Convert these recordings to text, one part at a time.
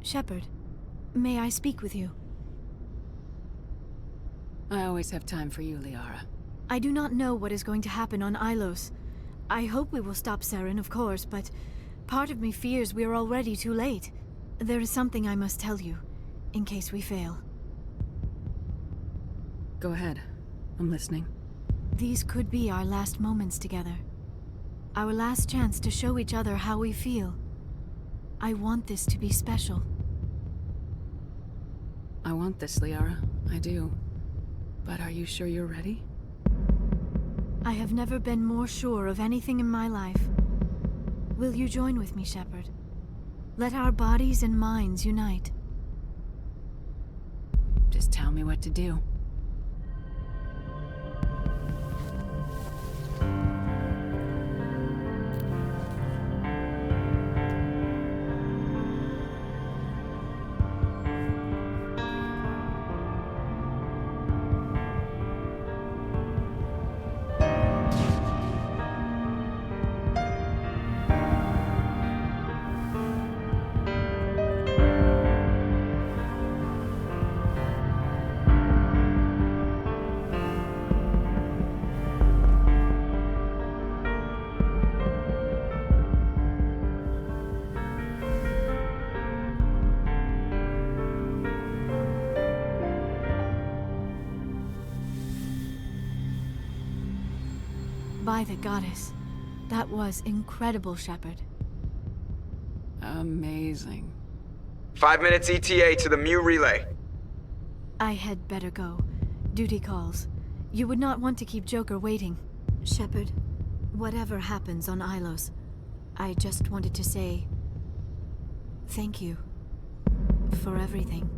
Shepard, may I speak with you? I always have time for you, Liara. I do not know what is going to happen on Ilos. I hope we will stop Saren, of course, but part of me fears we are already too late. There is something I must tell you, in case we fail. Go ahead. I'm listening. These could be our last moments together. Our last chance to show each other how we feel. I want this to be special. I want this, Liara. I do. But are you sure you're ready? I have never been more sure of anything in my life. Will you join with me, Shepard? Let our bodies and minds unite. Just tell me what to do. By the goddess. That was incredible, Shepard. Amazing. 5 minutes ETA to the Mu relay. I had better go. Duty calls. You would not want to keep Joker waiting. Shepard, whatever happens on Ilos, I just wanted to say thank you for everything.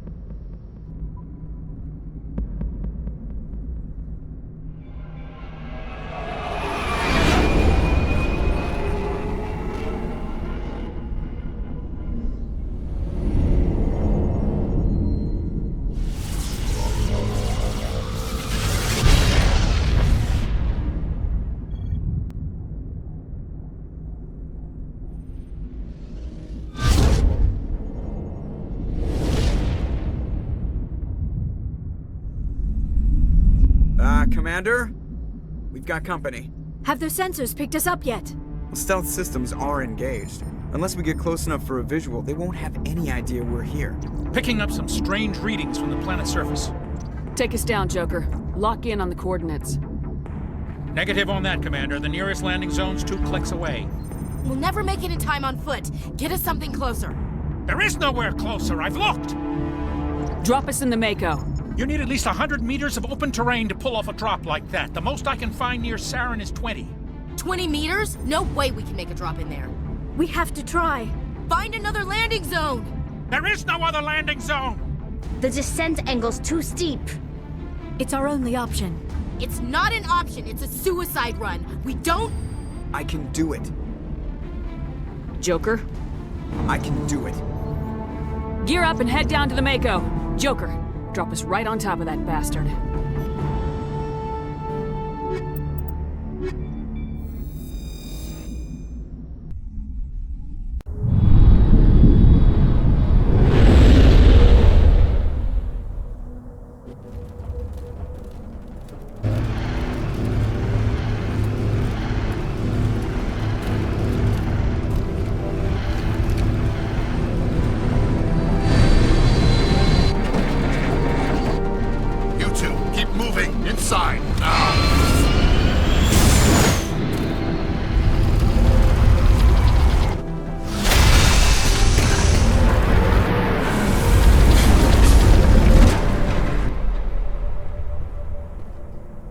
Commander? We've got company. Have their sensors picked us up yet? Well, stealth systems are engaged. Unless we get close enough for a visual, they won't have any idea we're here. Picking up some strange readings from the planet's surface. Take us down, Joker. Lock in on the coordinates. Negative on that, Commander. The nearest landing zone's 2 clicks away. We'll never make it in time on foot. Get us something closer. There is nowhere closer. I've looked. Drop us in the Mako. You need at least 100 meters of open terrain to pull off a drop like that. The most I can find near Saren is 20. 20 meters? No way we can make a drop in there. We have to try. Find another landing zone! There is no other landing zone! The descent angle's too steep. It's our only option. It's not an option, it's a suicide run. We don't... I can do it. Joker, I can do it. gear up and head down to the Mako. Joker, drop us right on top of that bastard.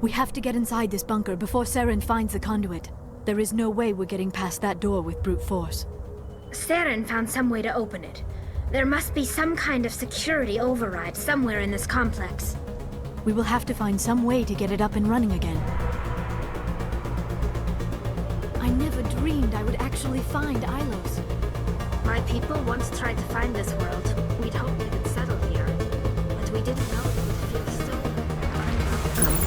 We have to get inside this bunker before Saren finds the conduit. There is no way we're getting past that door with brute force. Saren found some way to open it. There must be some kind of security override somewhere in this complex. We will have to find some way to get it up and running again. I never dreamed I would actually find Ilos. My people once tried to find this world. We'd hoped we could settle here. But we didn't know it would feel so unwelcome.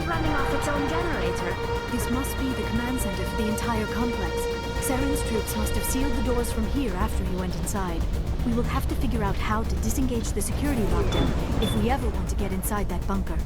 running off its own generator. This must be the command center for the entire complex. Saren's troops must have sealed the doors from here after he went inside. We will have to figure out how to disengage the security lockdown if we ever want to get inside that bunker.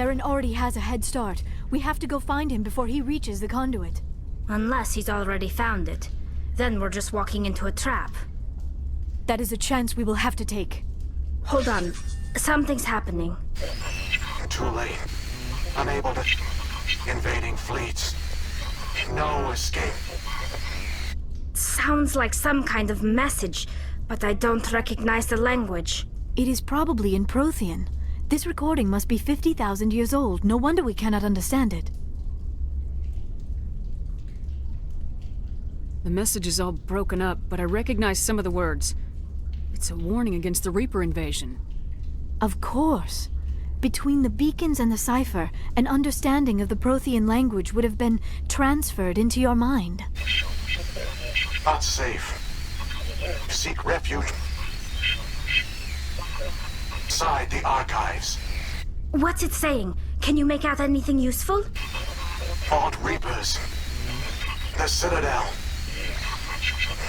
Saren already has a head start. We have to go find him before he reaches the conduit. Unless he's already found it. Then we're just walking into a trap. That is a chance we will have to take. Hold on. Something's happening. Too late. Unable to... Invading fleets. No escape. Sounds like some kind of message, but I don't recognize the language. It is probably in Prothean. This recording must be 50,000 years old. No wonder we cannot understand it. The message is all broken up, but I recognize some of the words. It's a warning against the Reaper invasion. Of course. Between the beacons and the cipher, an understanding of the Prothean language would have been transferred into your mind. Not safe. Seek refuge. Inside the archives. What's it saying? Can you make out anything useful? Fought Reapers. The Citadel.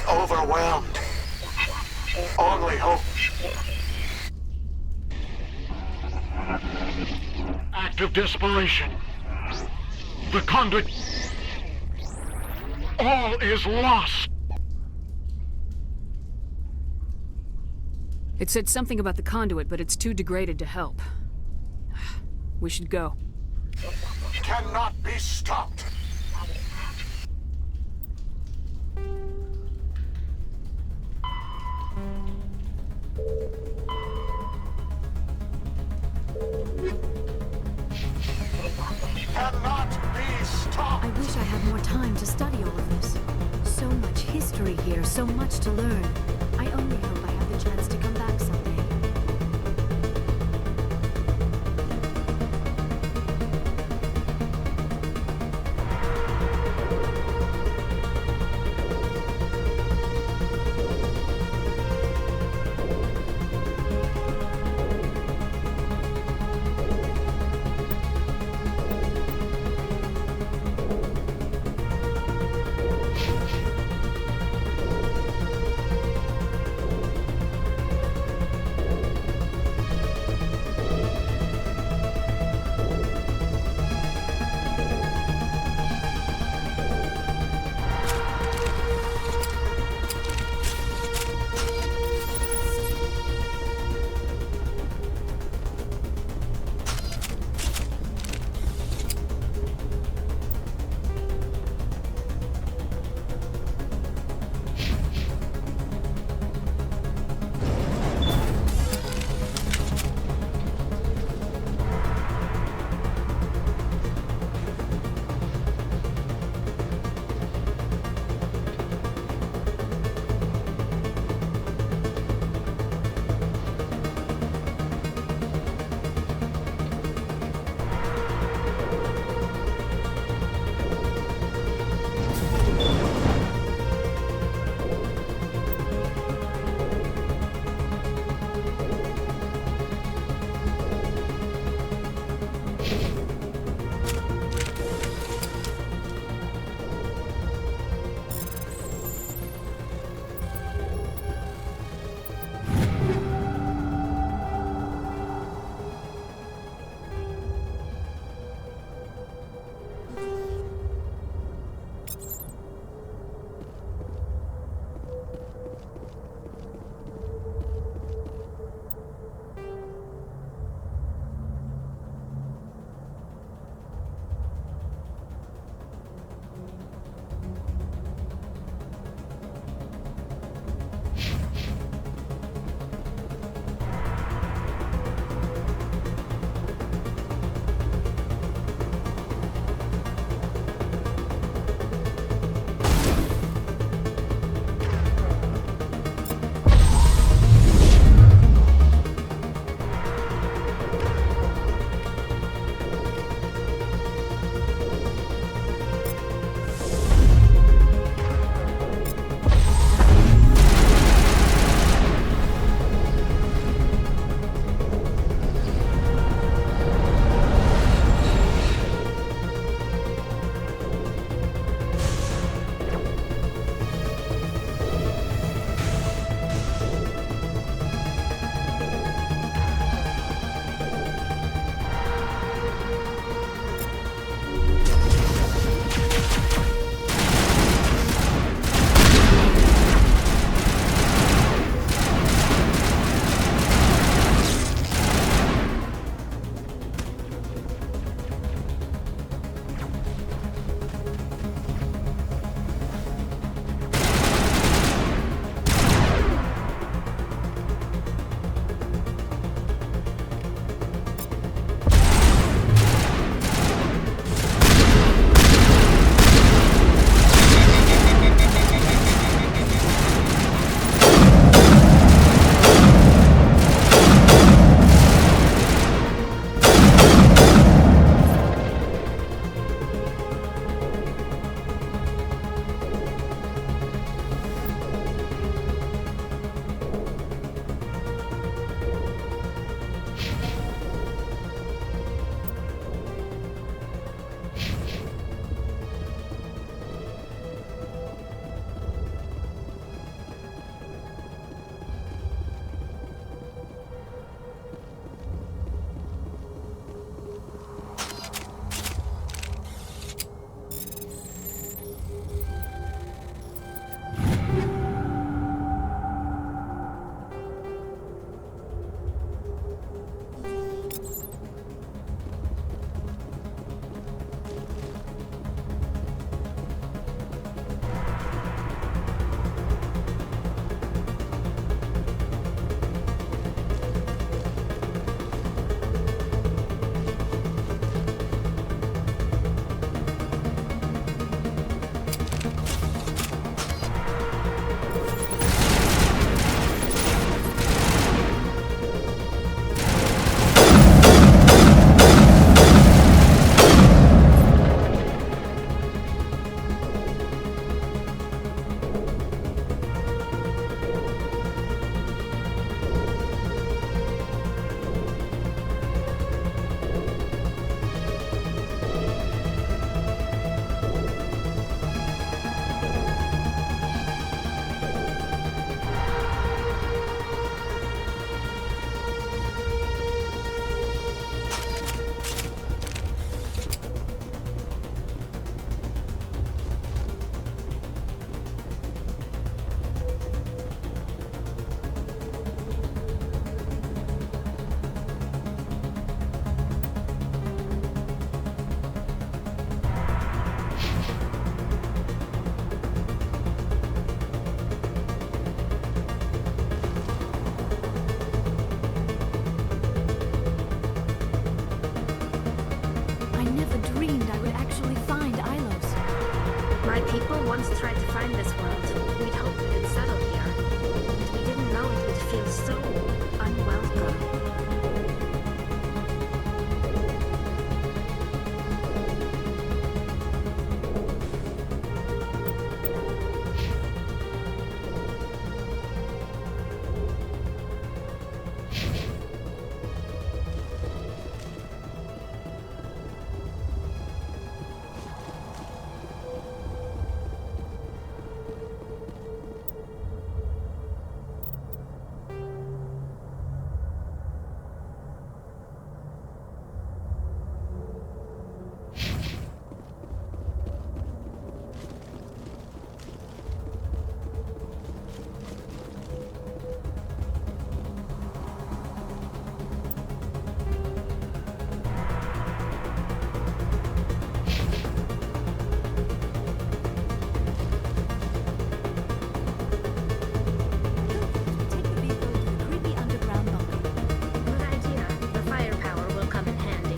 Overwhelmed. Only hope. Act of desperation. The conduit. All is lost. It said something about the conduit, but it's too degraded to help. We should go. Cannot be stopped. Cannot be stopped. I wish I had more time to study all of this. So much history here, so much to learn. I only hope I have the chance to come back someday. once tried to find this world, we'd hoped we could settle here. But we didn't know it would feel so unwelcome. Take the vehicle to the creepy underground bunker. Good idea. The firepower will come in handy.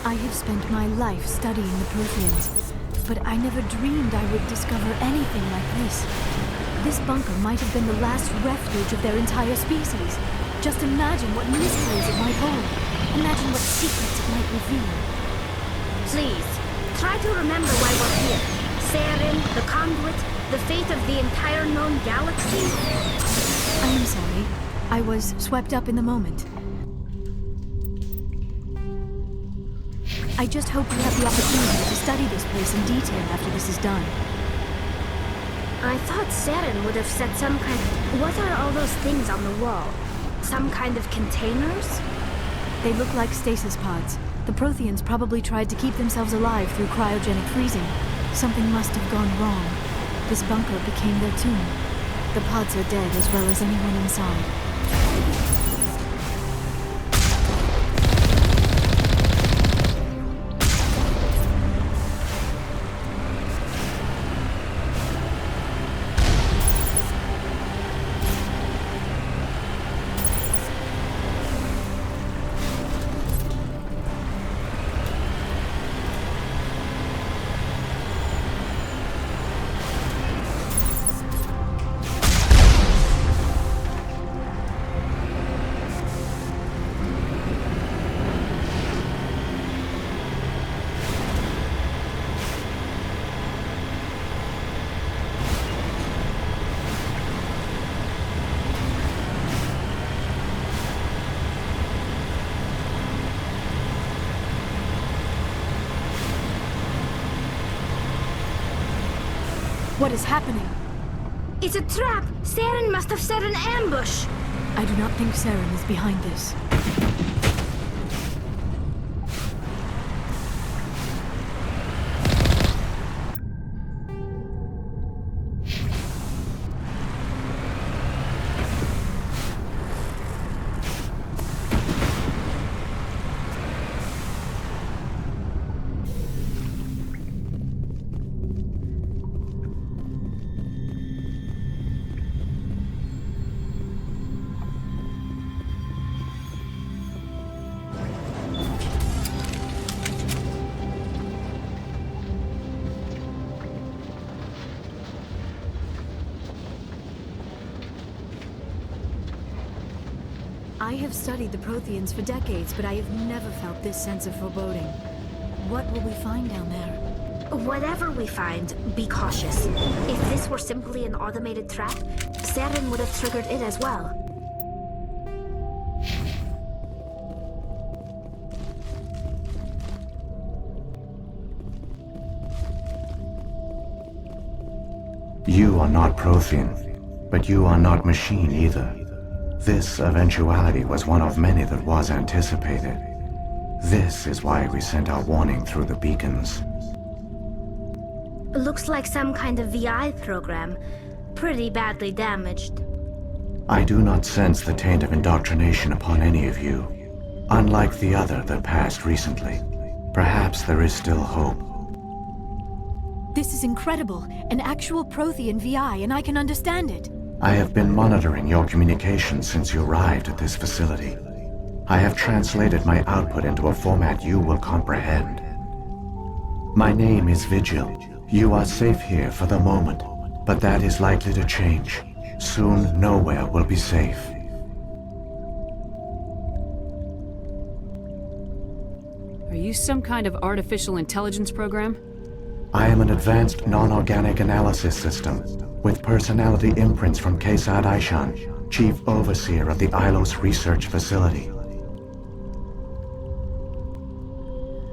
I have spent my life studying the Protheans, but I never dreamed I would discover anything like this. This bunker might have been the last refuge of their entire species. Just imagine what mysteries it might hold. Imagine what secrets it might reveal. Please, try to remember why we're here. Saren, the conduit, the fate of the entire known galaxy. I am sorry. I was swept up in the moment. I just hope we have the opportunity to study this place in detail after this is done. I thought Saren would have said some kind. What are all those things on the wall? Some kind of containers? They look like stasis pods. The Protheans probably tried to keep themselves alive through cryogenic freezing. Something must have gone wrong. This bunker became their tomb. The pods are dead as well as anyone inside. What is happening? It's a trap! Saren must have set an ambush! I do not think Saren is behind this. I have studied the Protheans for decades, but I have never felt this sense of foreboding. What will we find down there? Whatever we find, be cautious. If this were simply an automated trap, Saren would have triggered it as well. You are not Prothean, but you are not machine either. This eventuality was one of many that was anticipated. This is why we sent our warning through the beacons. Looks like some kind of VI program. Pretty badly damaged. I do not sense the taint of indoctrination upon any of you. Unlike the other that passed recently. Perhaps there is still hope. This is incredible. An actual Prothean VI, and I can understand it. I have been monitoring your communications since you arrived at this facility. I have translated my output into a format you will comprehend. My name is Vigil. You are safe here for the moment, but that is likely to change. Soon, nowhere will be safe. Are you some kind of artificial intelligence program? I am an advanced non-organic analysis system, with personality imprints from Kesad Aishan, Chief Overseer of the Ilos Research Facility.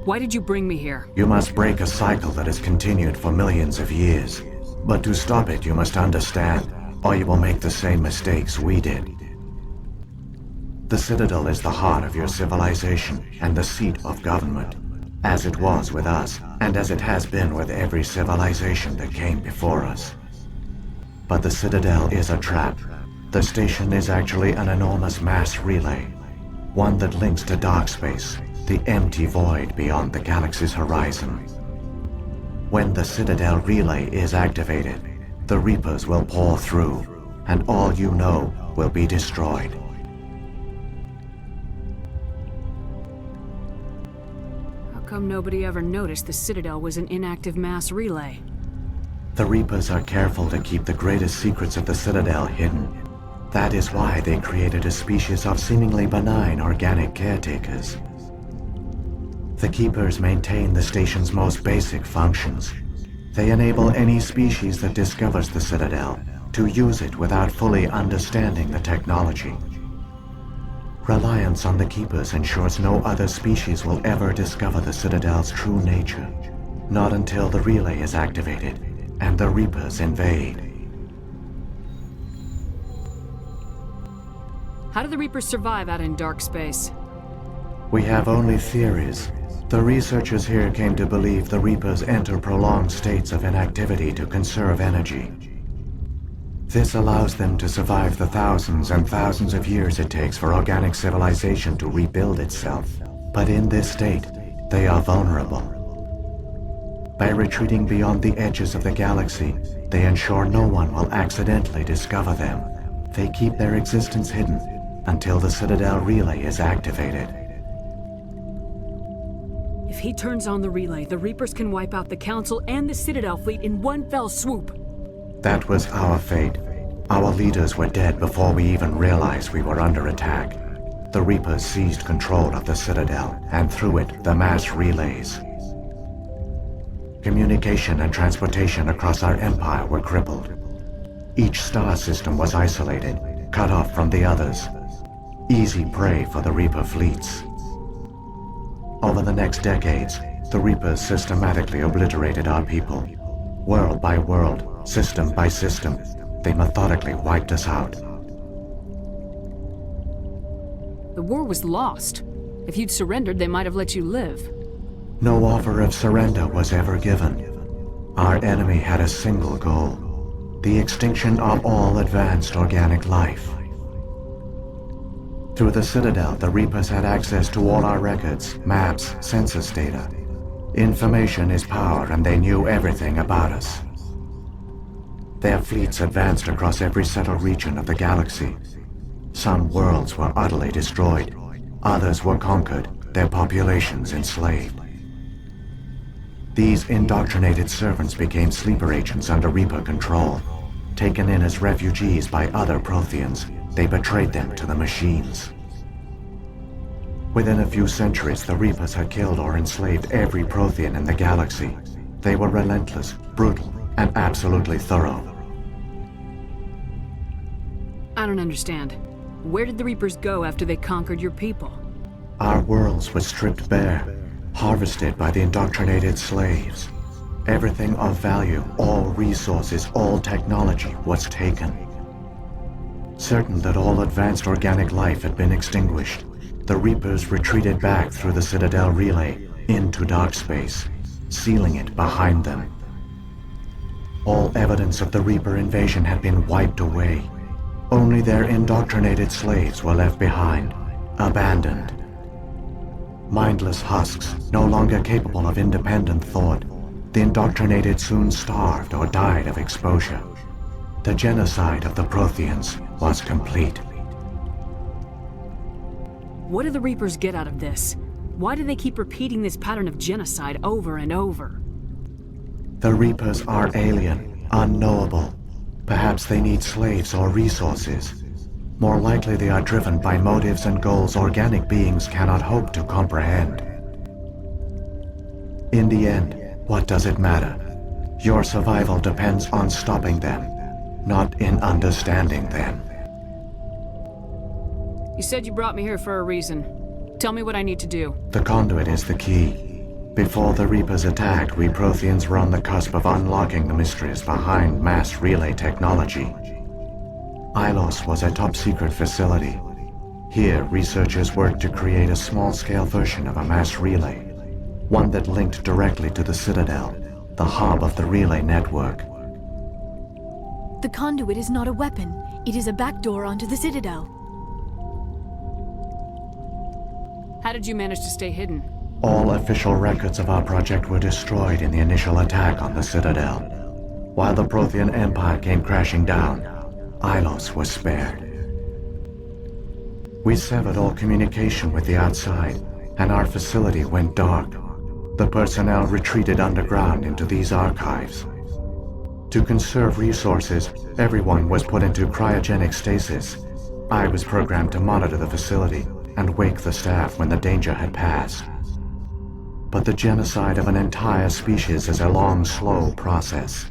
Why did you bring me here? You must break a cycle that has continued for millions of years. But to stop it, you must understand, or you will make the same mistakes we did. The Citadel is the heart of your civilization and the seat of government, as it was with us, and as it has been with every civilization that came before us. But the Citadel is a trap. The station is actually an enormous mass relay, one that links to dark space, the empty void beyond the galaxy's horizon. When the Citadel relay is activated, the Reapers will pour through, and all you know will be destroyed. How come nobody ever noticed the Citadel was an inactive mass relay? The Reapers are careful to keep the greatest secrets of the Citadel hidden. That is why they created a species of seemingly benign organic caretakers. The Keepers maintain the station's most basic functions. They enable any species that discovers the Citadel to use it without fully understanding the technology. Reliance on the Keepers ensures no other species will ever discover the Citadel's true nature. Not until the relay is activated and the Reapers invade. How do the Reapers survive out in dark space? We have only theories. The researchers here came to believe the Reapers enter prolonged states of inactivity to conserve energy. This allows them to survive the thousands and thousands of years it takes for organic civilization to rebuild itself. But in this state, they are vulnerable. By retreating beyond the edges of the galaxy, they ensure no one will accidentally discover them. They keep their existence hidden until the Citadel relay is activated. If he turns on the relay, the Reapers can wipe out the Council and the Citadel fleet in one fell swoop. That was our fate. Our leaders were dead before we even realized we were under attack. The Reapers seized control of the Citadel, and through it, the mass relays. Communication and transportation across our empire were crippled. Each star system was isolated, cut off from the others. Easy prey for the Reaper fleets. Over the next decades, the Reapers systematically obliterated our people. World by world, system by system, they methodically wiped us out. The war was lost. If you'd surrendered, they might have let you live. No offer of surrender was ever given. Our enemy had a single goal: the extinction of all advanced organic life. Through the Citadel, the Reapers had access to all our records, maps, census data. Information is power, and they knew everything about us. Their fleets advanced across every settled region of the galaxy. Some worlds were utterly destroyed. Others were conquered, their populations enslaved. These indoctrinated servants became sleeper agents under Reaper control. Taken in as refugees by other Protheans, they betrayed them to the machines. Within a few centuries, the Reapers had killed or enslaved every Prothean in the galaxy. They were relentless, brutal, and absolutely thorough. I don't understand. Where did the Reapers go after they conquered your people? Our worlds were stripped bare, harvested by the indoctrinated slaves. Everything of value, all resources, all technology was taken. Certain that all advanced organic life had been extinguished, the Reapers retreated back through the Citadel relay into dark space, sealing it behind them. All evidence of the Reaper invasion had been wiped away. Only their indoctrinated slaves were left behind, abandoned. Mindless husks, no longer capable of independent thought, The indoctrinated soon starved or died of exposure. The genocide of the Protheans was complete. What do the Reapers get out of this? Why do they keep repeating this pattern of genocide over and over? The Reapers are alien, unknowable. Perhaps they need slaves or resources. More likely they are driven by motives and goals organic beings cannot hope to comprehend. In the end, what does it matter? Your survival depends on stopping them, not in understanding them. You said you brought me here for a reason. Tell me what I need to do. The conduit is the key. Before the Reapers attacked, we Protheans were on the cusp of unlocking the mysteries behind mass relay technology. Ilos was a top-secret facility. Here, researchers worked to create a small-scale version of a mass relay, one that linked directly to the Citadel, the hub of the relay network. The conduit is not a weapon. It is a backdoor onto the Citadel. How did you manage to stay hidden? All official records of our project were destroyed in the initial attack on the Citadel. While the Prothean Empire came crashing down, Ilos was spared. We severed all communication with the outside, and our facility went dark. The personnel retreated underground into these archives. To conserve resources, everyone was put into cryogenic stasis. I was programmed to monitor the facility and wake the staff when the danger had passed. But the genocide of an entire species is a long, slow process.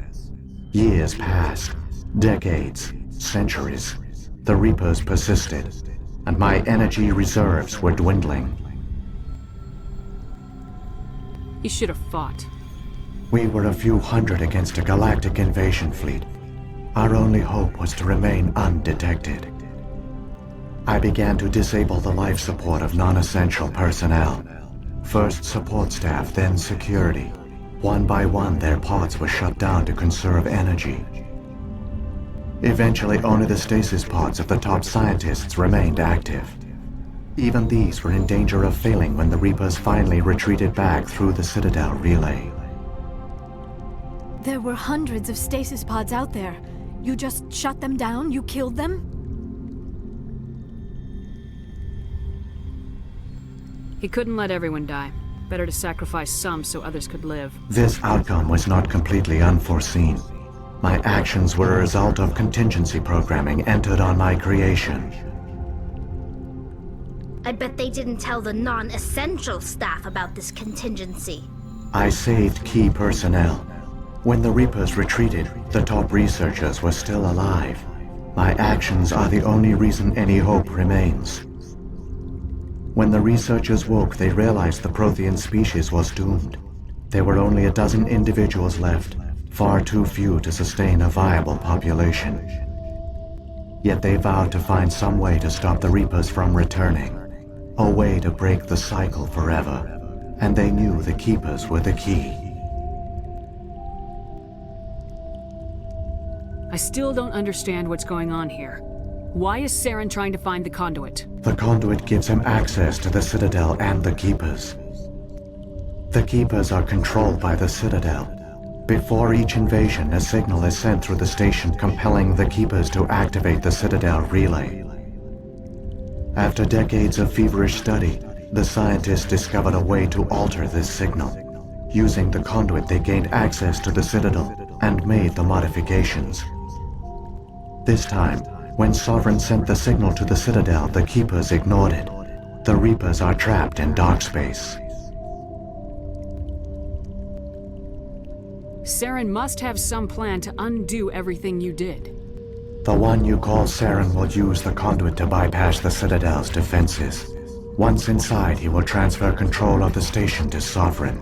Years passed, decades, centuries. The Reapers persisted, and my energy reserves were dwindling. You should have fought. We were a few hundred against a galactic invasion fleet. Our only hope was to remain undetected. I began to disable the life support of non-essential personnel. First support staff, then security. One by one, their pods were shut down to conserve energy. Eventually, only the stasis pods of the top scientists remained active. Even these were in danger of failing when the Reapers finally retreated back through the Citadel relay. There were hundreds of stasis pods out there. You just shut them down? You killed them? He couldn't let everyone die. Better to sacrifice some so others could live. This outcome was not completely unforeseen. My actions were a result of contingency programming entered on my creation. I bet they didn't tell the non-essential staff about this contingency. I saved key personnel. When the Reapers retreated, the top researchers were still alive. My actions are the only reason any hope remains. When the researchers woke, they realized the Prothean species was doomed. There were only a dozen individuals left, far too few to sustain a viable population. Yet they vowed to find some way to stop the Reapers from returning, a way to break the cycle forever, and they knew the Keepers were the key. I still don't understand what's going on here. Why is Saren trying to find the conduit? The conduit gives him access to the Citadel and the Keepers. The Keepers are controlled by the Citadel. Before each invasion, a signal is sent through the station compelling the Keepers to activate the Citadel relay. After decades of feverish study, the scientists discovered a way to alter this signal. Using the conduit, they gained access to the Citadel and made the modifications. This time, when Sovereign sent the signal to the Citadel, the Keepers ignored it. The Reapers are trapped in dark space. Saren must have some plan to undo everything you did. The one you call Saren will use the conduit to bypass the Citadel's defenses. Once inside, he will transfer control of the station to Sovereign.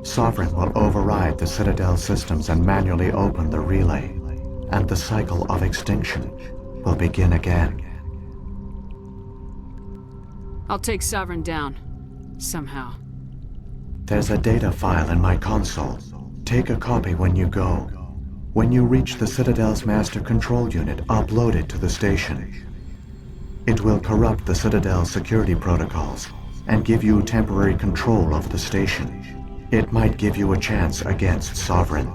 Sovereign will override the Citadel systems and manually open the relay, and the cycle of extinction will begin again. I'll take Sovereign down. Somehow. There's a data file in my console. Take a copy when you go. When you reach the Citadel's master control unit, upload it to the station. It will corrupt the Citadel's security protocols and give you temporary control of the station. It might give you a chance against Sovereign.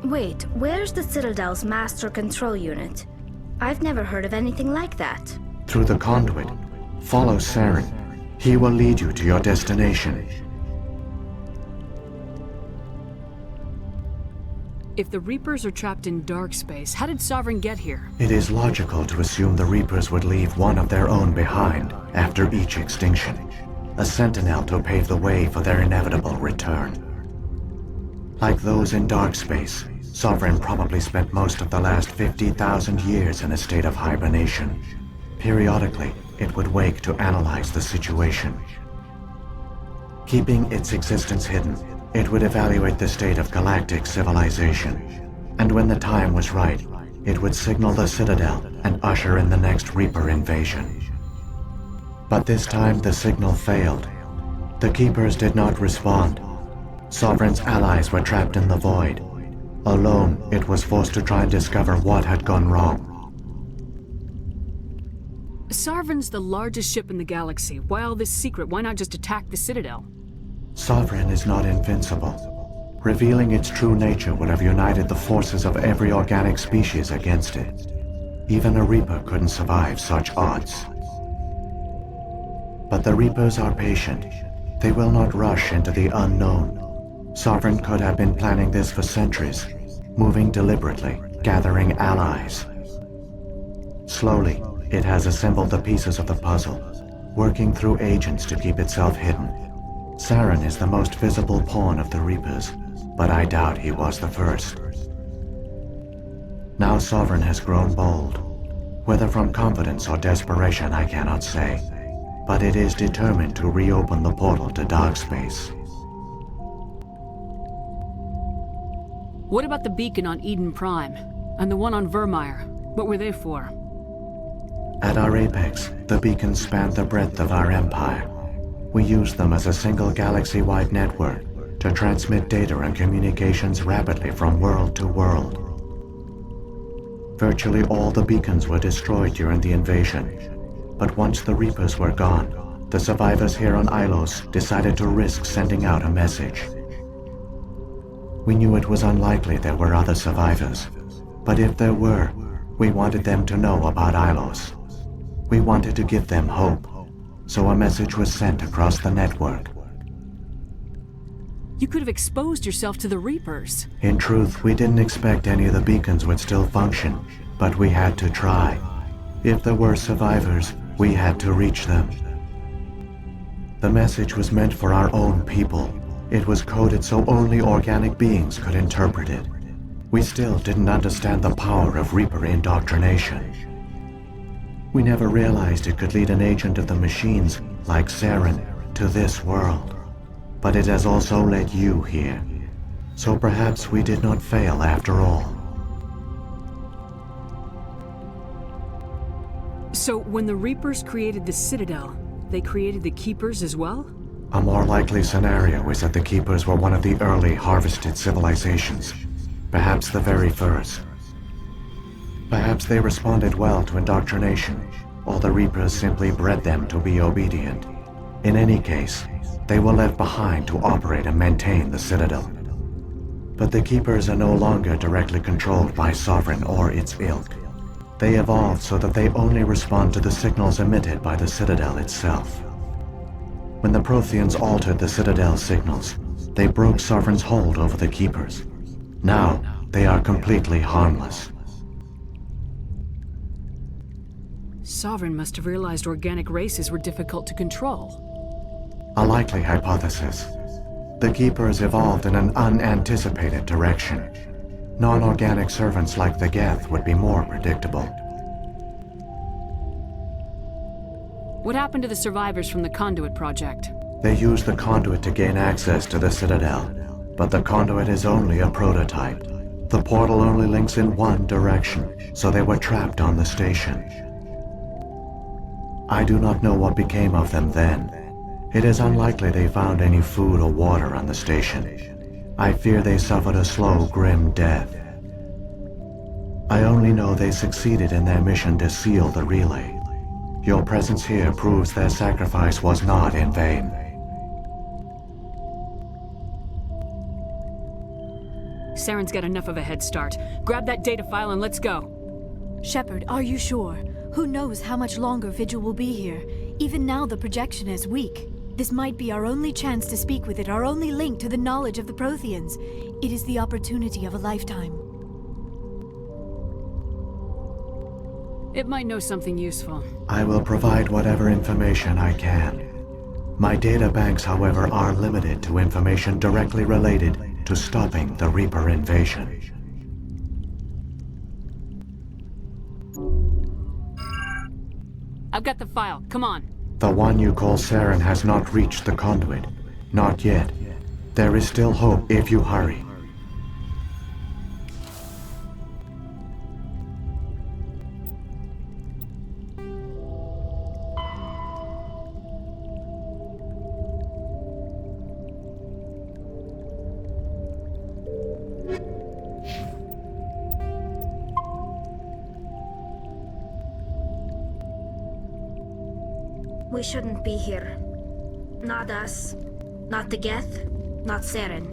Wait, where's the Citadel's master control unit? I've never heard of anything like that. Through the conduit, follow Saren. He will lead you to your destination. If the Reapers are trapped in dark space, how did Sovereign get here? It is logical to assume the Reapers would leave one of their own behind after each extinction. A sentinel to pave the way for their inevitable return. Like those in dark space, Sovereign probably spent most of the last 50,000 years in a state of hibernation. Periodically, it would wake to analyze the situation. Keeping its existence hidden, it would evaluate the state of galactic civilization. And when the time was right, it would signal the Citadel and usher in the next Reaper invasion. But this time the signal failed. The Keepers did not respond. Sovereign's allies were trapped in the void. Alone, it was forced to try and discover what had gone wrong. Sovereign's the largest ship in the galaxy. Why all this secret? Why not just attack the Citadel? Sovereign is not invincible. Revealing its true nature would have united the forces of every organic species against it. Even a Reaper couldn't survive such odds. But the Reapers are patient. They will not rush into the unknown. Sovereign could have been planning this for centuries, moving deliberately, gathering allies. Slowly, it has assembled the pieces of the puzzle, working through agents to keep itself hidden. Saren is the most visible pawn of the Reapers, but I doubt he was the first. Now Sovereign has grown bold. Whether from confidence or desperation, I cannot say. But it is determined to reopen the portal to dark space. What about the beacon on Eden Prime? And the one on Vermeer? What were they for? At our apex, the beacons spanned the breadth of our empire. We used them as a single galaxy-wide network to transmit data and communications rapidly from world to world. Virtually all the beacons were destroyed during the invasion. But once the Reapers were gone, the survivors here on Ilos decided to risk sending out a message. We knew it was unlikely there were other survivors, but if there were, we wanted them to know about Ilos. We wanted to give them hope, so a message was sent across the network. You could have exposed yourself to the Reapers. In truth, we didn't expect any of the beacons would still function, but we had to try. If there were survivors, we had to reach them. The message was meant for our own people. It was coded so only organic beings could interpret it. We still didn't understand the power of Reaper indoctrination. We never realized it could lead an agent of the machines, like Saren, to this world. But it has also led you here. So perhaps we did not fail after all. So when the Reapers created the Citadel, they created the Keepers as well? A more likely scenario is that the Keepers were one of the early harvested civilizations. Perhaps the very first. Perhaps they responded well to indoctrination, or the Reapers simply bred them to be obedient. In any case, they were left behind to operate and maintain the Citadel. But the Keepers are no longer directly controlled by Sovereign or its ilk. They evolved so that they only respond to the signals emitted by the Citadel itself. When the Protheans altered the Citadel's signals, they broke Sovereign's hold over the Keepers. Now, they are completely harmless. Sovereign must have realized organic races were difficult to control. A likely hypothesis. The Keepers evolved in an unanticipated direction. Non-organic servants like the Geth would be more predictable. What happened to the survivors from the Conduit project? They used the Conduit to gain access to the Citadel, but the Conduit is only a prototype. The portal only links in one direction, so they were trapped on the station. I do not know what became of them then. It is unlikely they found any food or water on the station. I fear they suffered a slow, grim death. I only know they succeeded in their mission to seal the relay. Your presence here proves their sacrifice was not in vain. Saren's got enough of a head start. Grab that data file and let's go. Shepard, are you sure? Who knows how much longer Vigil will be here? Even now the projection is weak. This might be our only chance to speak with it, our only link to the knowledge of the Protheans. It is the opportunity of a lifetime. It might know something useful. I will provide whatever information I can. My data banks, however, are limited to information directly related to stopping the Reaper invasion. I've got the file. Come on. The one you call Saren has not reached the conduit. Not yet. There is still hope if you hurry. We shouldn't be here. Not us. Not the Geth. Not Saren.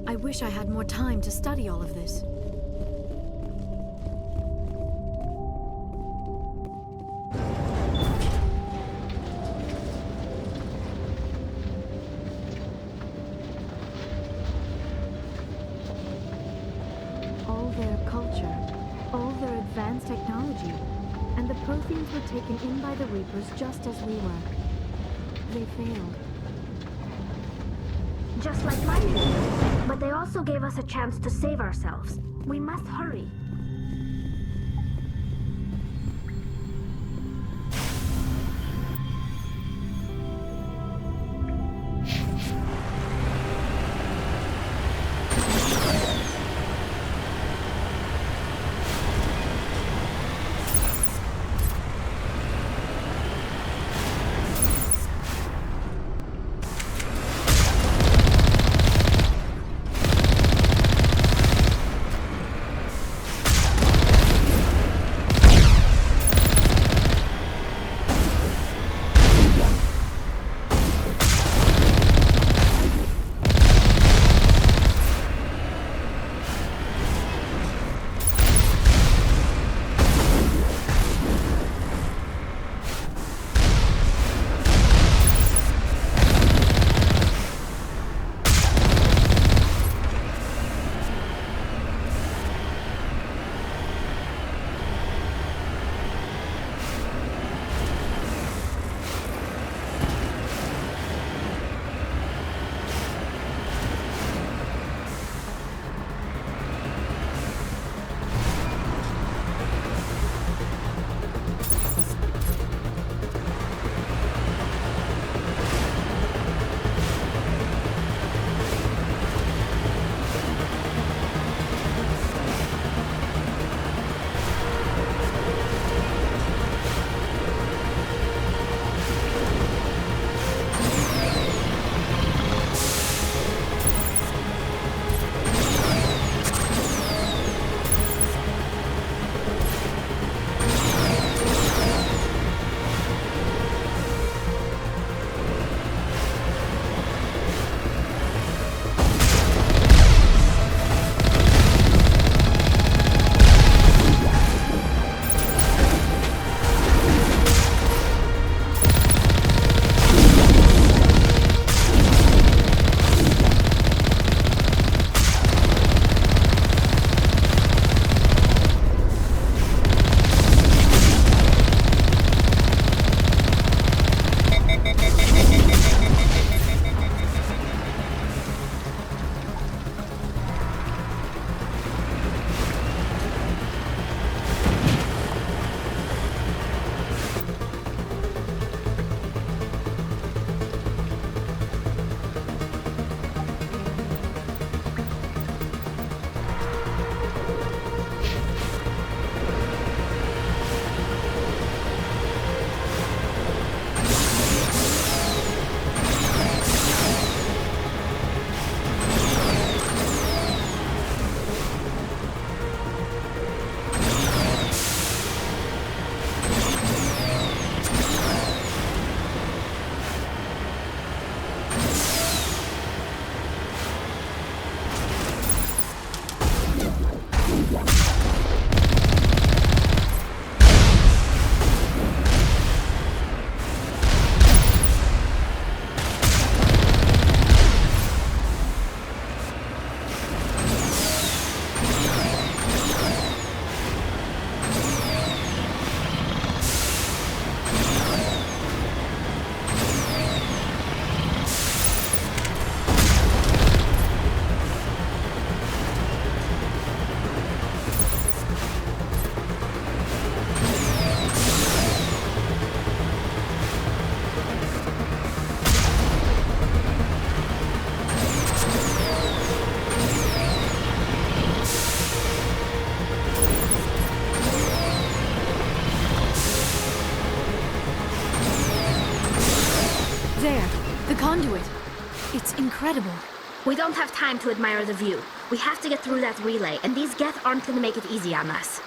I wish I had more time to study all of this. All their culture, all their advanced technology, and the Protheans were taken in by the Reapers just as we were. They failed. Just like mine. But they also gave us a chance to save ourselves. We must hurry. There, the conduit. It's incredible. We don't have time to admire the view. We have to get through that relay, and these Geth aren't gonna make it easy on us.